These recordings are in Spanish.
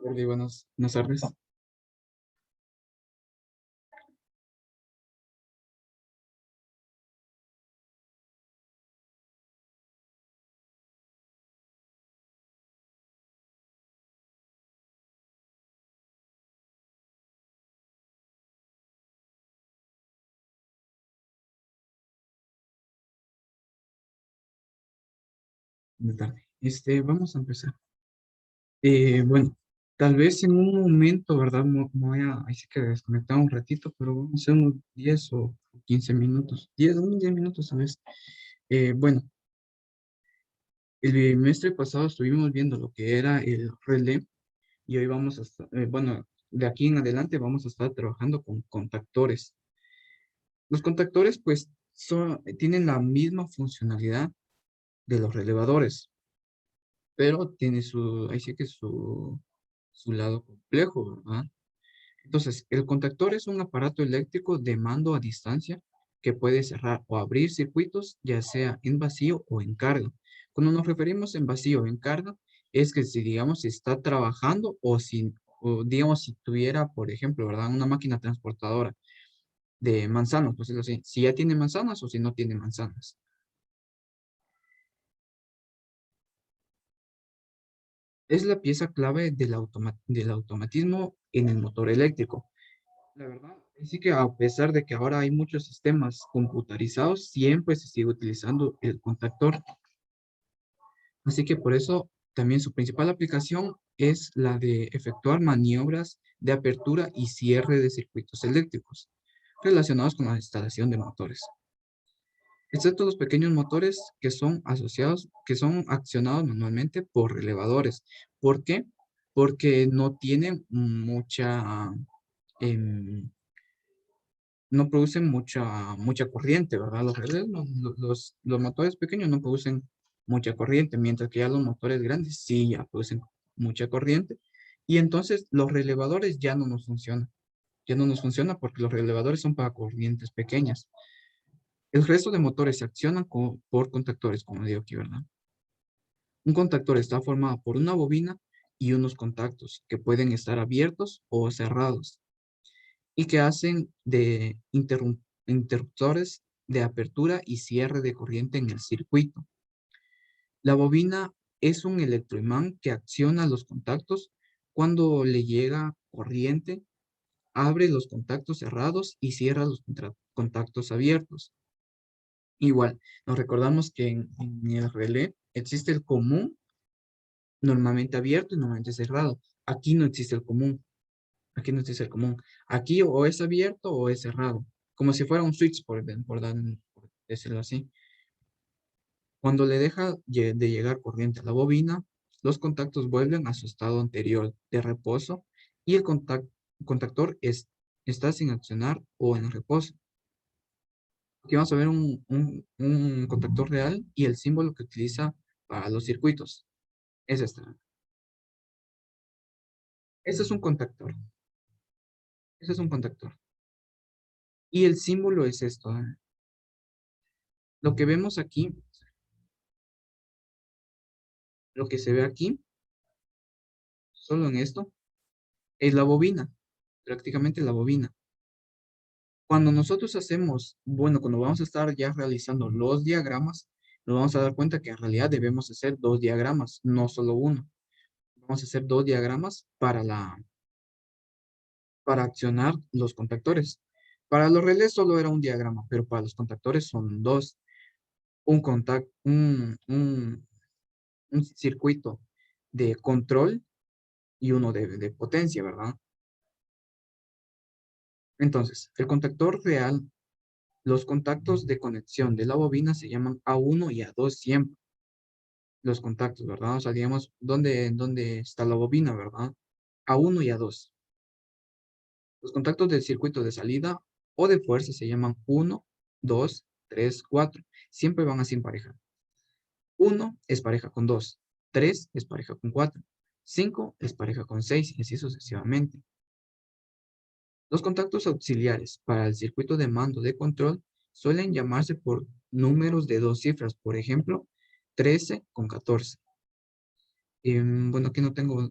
Hola, buenas tardes. Buenas tardes. Vamos a empezar. Bueno, tal vez en un momento, ¿verdad? Me voy a, ahí sí que desconectar un ratito, pero vamos a hacer unos 10 o 15 minutos. 10 minutos tal vez. Bueno, el bimestre pasado estuvimos viendo lo que era el relé y hoy vamos a estar, bueno, de aquí en adelante vamos a estar trabajando con contactores. Los contactores, pues, tienen la misma funcionalidad de los relevadores, pero tiene ahí sí que su lado complejo, ¿verdad? Entonces, el contactor es un aparato eléctrico de mando a distancia que puede cerrar o abrir circuitos, ya sea en vacío o en carga. Cuando nos referimos en vacío o en carga, es que si, digamos, si está trabajando o digamos, si tuviera, por ejemplo, ¿verdad? Una máquina transportadora de manzanas, pues es así, si ya tiene manzanas o si no tiene manzanas. Es la pieza clave del automatismo en el motor eléctrico. La verdad, sí que a pesar de que ahora hay muchos sistemas computarizados, siempre se sigue utilizando el contactor. Así que por eso también su principal aplicación es la de efectuar maniobras de apertura y cierre de circuitos eléctricos relacionados con la instalación de motores, excepto los pequeños motores que son accionados manualmente por relevadores. ¿Por qué? Porque no tienen em, no producen mucha corriente, ¿verdad? Los motores pequeños no producen mucha corriente, mientras que ya los motores grandes sí ya producen mucha corriente. Y entonces los relevadores ya no nos funcionan. Ya no nos funciona porque los relevadores son para corrientes pequeñas. El resto de motores se accionan por contactores, como digo aquí, ¿verdad? Un contactor está formado por una bobina y unos contactos que pueden estar abiertos o cerrados y que hacen de interruptores de apertura y cierre de corriente en el circuito. La bobina es un electroimán que acciona los contactos cuando le llega corriente, abre los contactos cerrados y cierra los contactos abiertos. Igual, nos recordamos que en el relé existe el común, normalmente abierto y normalmente cerrado. Aquí no existe el común. Aquí no existe el común. Aquí o es abierto o es cerrado. Como si fuera un switch, por decirlo así. Cuando le deja de llegar corriente a la bobina, los contactos vuelven a su estado anterior de reposo y el contactor está sin accionar o en reposo. Aquí vamos a ver un contactor real y el símbolo que utiliza para los circuitos. Es este. Este es un contactor. Este es un contactor. Y el símbolo es esto, ¿eh? Lo que vemos aquí, lo que se ve aquí, solo en esto, es la bobina, prácticamente la bobina. Cuando nosotros hacemos, bueno, cuando vamos a estar ya realizando los diagramas, nos vamos a dar cuenta que en realidad debemos hacer dos diagramas, no solo uno. Vamos a hacer dos diagramas para accionar los contactores. Para los relés solo era un diagrama, pero para los contactores son dos. Un contact, un circuito de control y uno de potencia, ¿verdad? Entonces, el contactor real, los contactos de conexión de la bobina se llaman A1 y A2 siempre. Los contactos, ¿verdad? O sea, digamos, ¿dónde está la bobina, ¿verdad? A1 y A2. Los contactos del circuito de salida o de fuerza se llaman 1, 2, 3, 4. Siempre van así en pareja. 1 es pareja con 2, 3 es pareja con 4, 5 es pareja con 6 y así sucesivamente. Los contactos auxiliares para el circuito de mando de control suelen llamarse por números de dos cifras, por ejemplo, 13 con 14. Bueno, aquí no tengo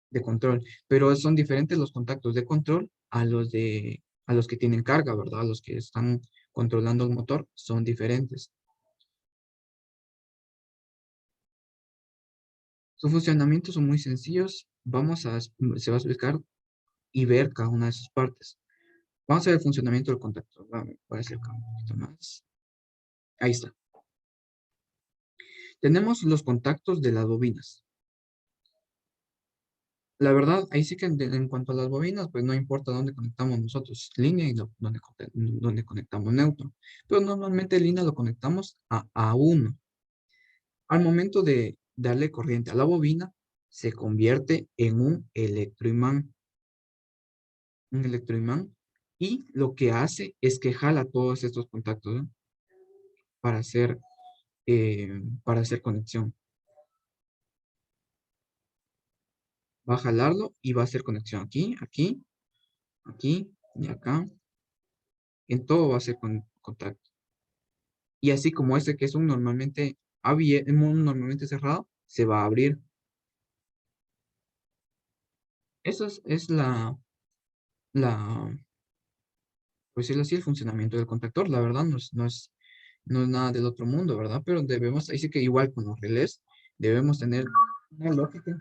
de control, pero son diferentes los contactos de control a los que tienen carga, ¿verdad? Los que están controlando el motor son diferentes. Su funcionamiento son muy sencillos. Se va a explicar y ver cada una de sus partes. Vamos a ver el funcionamiento del contactor. Voy a acercar un poquito más. Ahí está. Tenemos los contactos de las bobinas. La verdad, ahí sí que en cuanto a las bobinas, pues no importa dónde conectamos nosotros línea y dónde conectamos neutro. Pero normalmente línea lo conectamos a uno. Al momento de darle corriente a la bobina, se convierte en un electroimán, y lo que hace es que jala todos estos contactos, ¿no? para hacer, para hacer conexión. Va a jalarlo y va a hacer conexión aquí, aquí, aquí y acá. En todo va a ser contacto. Y así como este que es un normalmente cerrado, se va a abrir. Eso es la, pues decirlo así, el funcionamiento del contactor. La verdad no es nada del otro mundo, ¿verdad? Pero debemos, ahí sí que igual con los relés, debemos tener una lógica.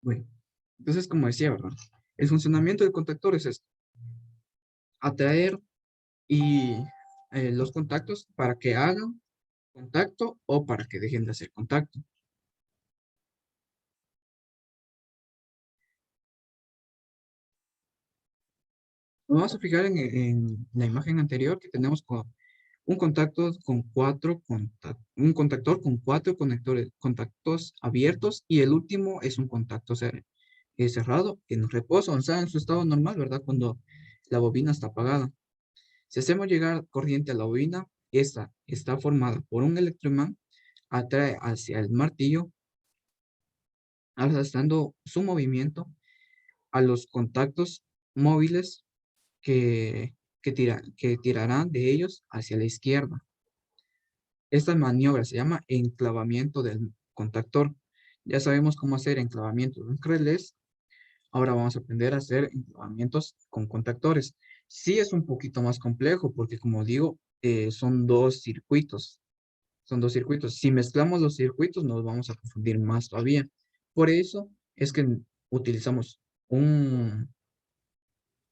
Bueno, entonces, como decía, ¿verdad? El funcionamiento del contactor es esto: atraer y los contactos para que hagan contacto o para que dejen de hacer contacto. Nos vamos a fijar en la imagen anterior que tenemos un contacto con un contactor con cuatro contactos abiertos y el último es un contacto cerrado en reposo, o sea, en su estado normal, ¿verdad? Cuando la bobina está apagada. Si hacemos llegar corriente a la bobina, esta está formada por un electroimán, atrae hacia el martillo, arrastrando su movimiento a los contactos móviles que tirarán de ellos hacia la izquierda. Esta maniobra se llama enclavamiento del contactor. Ya sabemos cómo hacer enclavamiento de relés. Ahora vamos a aprender a hacer enclavamientos con contactores. Sí es un poquito más complejo porque, como digo, son dos circuitos. Son dos circuitos. Si mezclamos los circuitos, nos vamos a confundir más todavía. Por eso es que utilizamos un,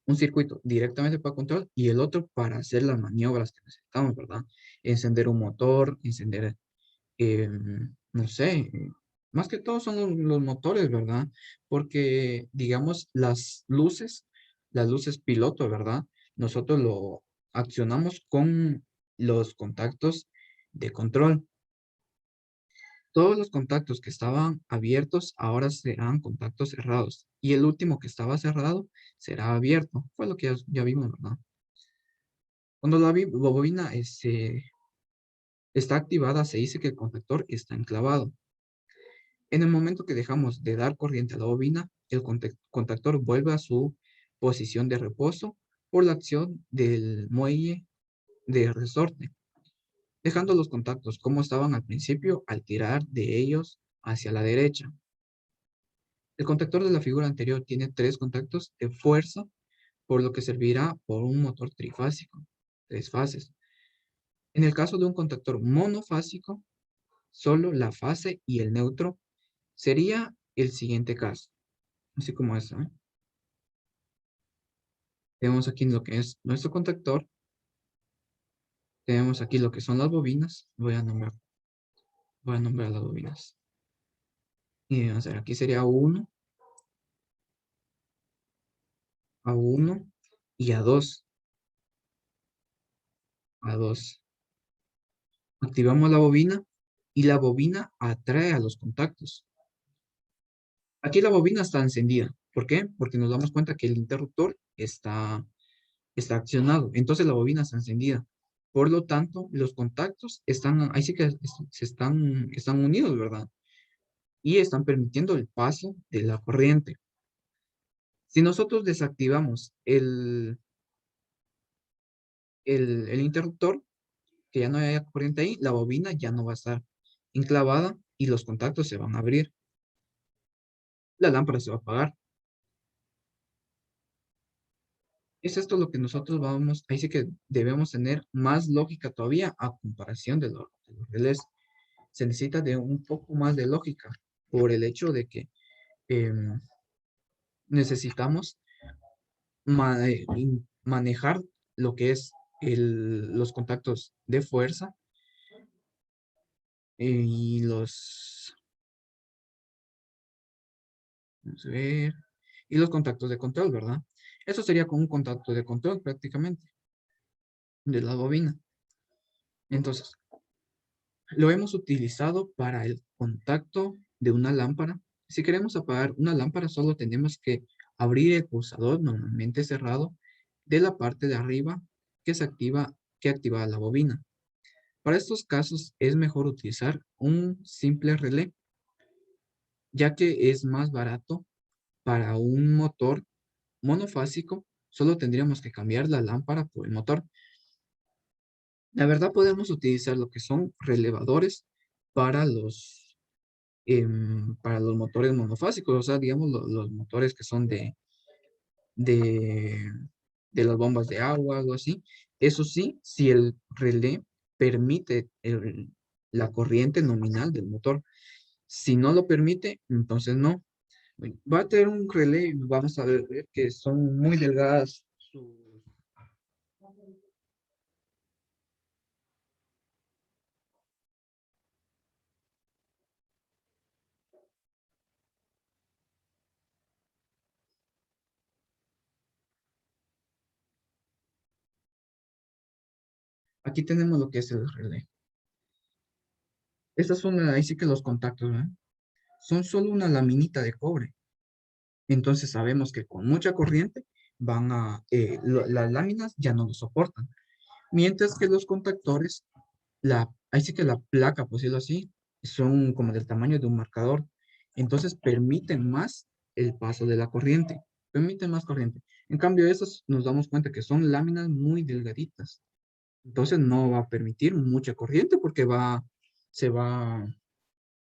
un circuito directamente para control y el otro para hacer las maniobras que necesitamos, ¿verdad? Encender un motor, no sé, más que todo son los motores, ¿verdad? Porque, digamos, las luces piloto, ¿verdad? Nosotros lo accionamos con los contactos de control. Todos los contactos que estaban abiertos ahora serán contactos cerrados. Y el último que estaba cerrado será abierto. Fue lo que ya vimos, ¿verdad? Cuando la bobina está activada, se dice que el contactor está enclavado. En el momento que dejamos de dar corriente a la bobina, el contactor vuelve a su posición de reposo por la acción del muelle de resorte, dejando los contactos como estaban al principio al tirar de ellos hacia la derecha. El contactor de la figura anterior tiene tres contactos de fuerza, por lo que servirá por un motor trifásico, tres fases. En el caso de un contactor monofásico, solo la fase y el neutro sería el siguiente caso, así como esto, ¿eh? Tenemos aquí lo que es nuestro contactor, tenemos aquí lo que son las bobinas, voy a nombrar las bobinas. Y vamos a ver, aquí sería A1 y A2. Activamos la bobina y la bobina atrae a los contactos. Aquí la bobina está encendida. ¿Por qué? Porque nos damos cuenta que el interruptor está accionado. Entonces la bobina está encendida. Por lo tanto, los contactos están, ahí sí que están unidos, ¿verdad? Y están permitiendo el paso de la corriente. Si nosotros desactivamos el interruptor, que ya no haya corriente ahí, la bobina ya no va a estar enclavada y los contactos se van a abrir. La lámpara se va a apagar. Es esto lo que nosotros ahí sí que debemos tener más lógica todavía a comparación de los relés. Se necesita de un poco más de lógica por el hecho de que em, necesitamos manejar lo que es los contactos de fuerza y vamos a ver, y los contactos de control, ¿verdad? Eso sería como un contacto de control prácticamente de la bobina. Entonces, lo hemos utilizado para el contacto de una lámpara. Si queremos apagar una lámpara, solo tenemos que abrir el pulsador, normalmente cerrado, de la parte de arriba que activa la bobina. Para estos casos es mejor utilizar un simple relé, ya que es más barato para un motor monofásico. Solo tendríamos que cambiar la lámpara por el motor. La verdad podemos utilizar lo que son relevadores para para los motores monofásicos, o sea, digamos los motores que son de, de las bombas de agua, algo así. Eso sí, si el relé permite la corriente nominal del motor. Si no lo permite, entonces no. Bueno, va a tener un relé, vamos a ver que son muy delgadas Aquí tenemos lo que es el relé. Estas son ahí sí que los contactos, ¿verdad? Son solo una laminita de cobre. Entonces sabemos que con mucha corriente las láminas ya no lo soportan. Mientras que los contactores, ahí sí que la placa, por decirlo así, son como del tamaño de un marcador. Entonces permiten más el paso de la corriente. Permiten más corriente. En cambio, esos nos damos cuenta que son láminas muy delgaditas. Entonces no va a permitir mucha corriente porque se va a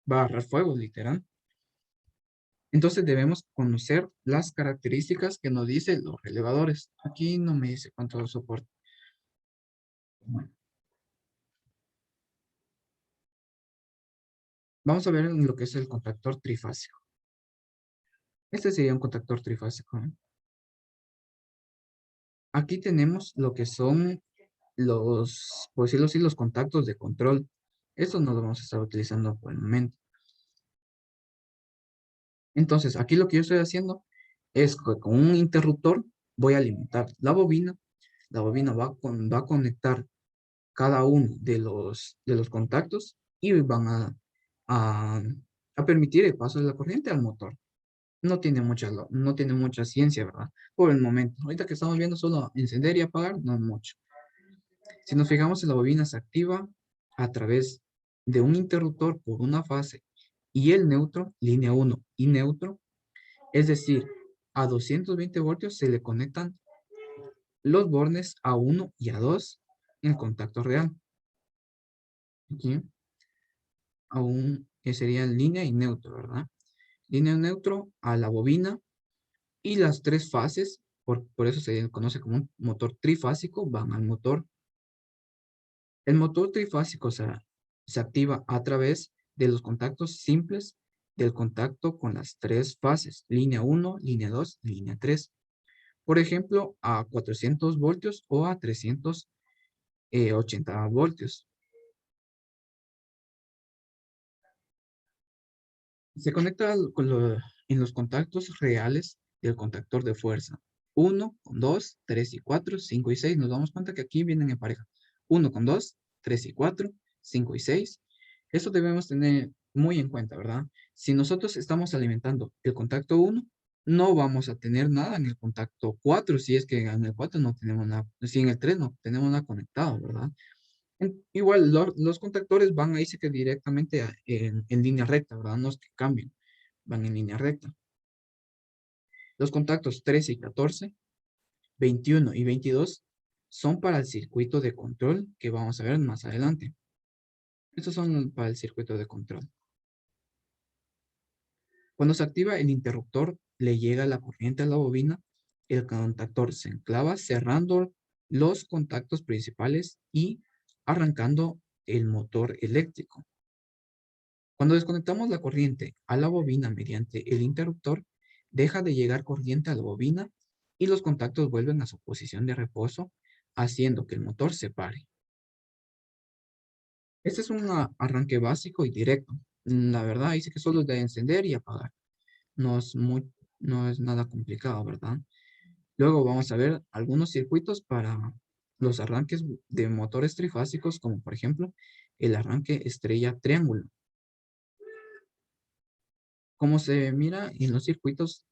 agarrar fuego, literal. Entonces debemos conocer las características que nos dicen los relevadores. Aquí no me dice cuánto soporta. Bueno, vamos a ver lo que es el contactor trifásico. Este sería un contactor trifásico, ¿eh? Aquí tenemos lo que son por decirlo así, los contactos de control. Estos no los vamos a estar utilizando por el momento. Entonces, aquí lo que yo estoy haciendo es que con un interruptor voy a alimentar la bobina. La bobina va a conectar cada uno de los contactos y van a, a permitir el paso de la corriente al motor. No tiene mucha ciencia, ¿verdad? Por el momento. Ahorita que estamos viendo solo encender y apagar, no mucho. Si nos fijamos en la bobina se activa a través de un interruptor por una fase y el neutro, línea 1 y neutro, es decir, a 220 voltios se le conectan los bornes A1 y A2 en contacto real. Aquí, A1 que sería línea y neutro, ¿verdad? Línea y neutro a la bobina y las tres fases, por eso se conoce como un motor trifásico, van al motor. El motor trifásico se activa a través de los contactos simples del contacto con las tres fases, línea 1, línea 2, línea 3. Por ejemplo, a 400 voltios o a 380 voltios. Se conecta en los contactos reales del contactor de fuerza. 1 con 2, 3 y 4, 5 y 6. Nos damos cuenta que aquí vienen en pareja. 1 con 2, 3 y 4, 5 y 6. Eso debemos tener muy en cuenta, ¿verdad? Si nosotros estamos alimentando el contacto 1, no vamos a tener nada en el contacto 4, si es que en el 4 no tenemos nada, si en el 3 no tenemos nada conectado, ¿verdad? Igual, los contactores van ahí sí que directamente en línea recta, ¿verdad? No es que cambien, van en línea recta. Los contactos 13 y 14, 21 y 22 son para el circuito de control que vamos a ver más adelante. Estos son para el circuito de control. Cuando se activa el interruptor, le llega la corriente a la bobina, el contactor se enclava cerrando los contactos principales y arrancando el motor eléctrico. Cuando desconectamos la corriente a la bobina mediante el interruptor, deja de llegar corriente a la bobina y los contactos vuelven a su posición de reposo, haciendo que el motor se pare. Este es un arranque básico y directo. La verdad, dice que solo es de encender y apagar. No es no es nada complicado, ¿verdad? Luego vamos a ver algunos circuitos para los arranques de motores trifásicos, como por ejemplo el arranque estrella triángulo. Como se mira en los circuitos,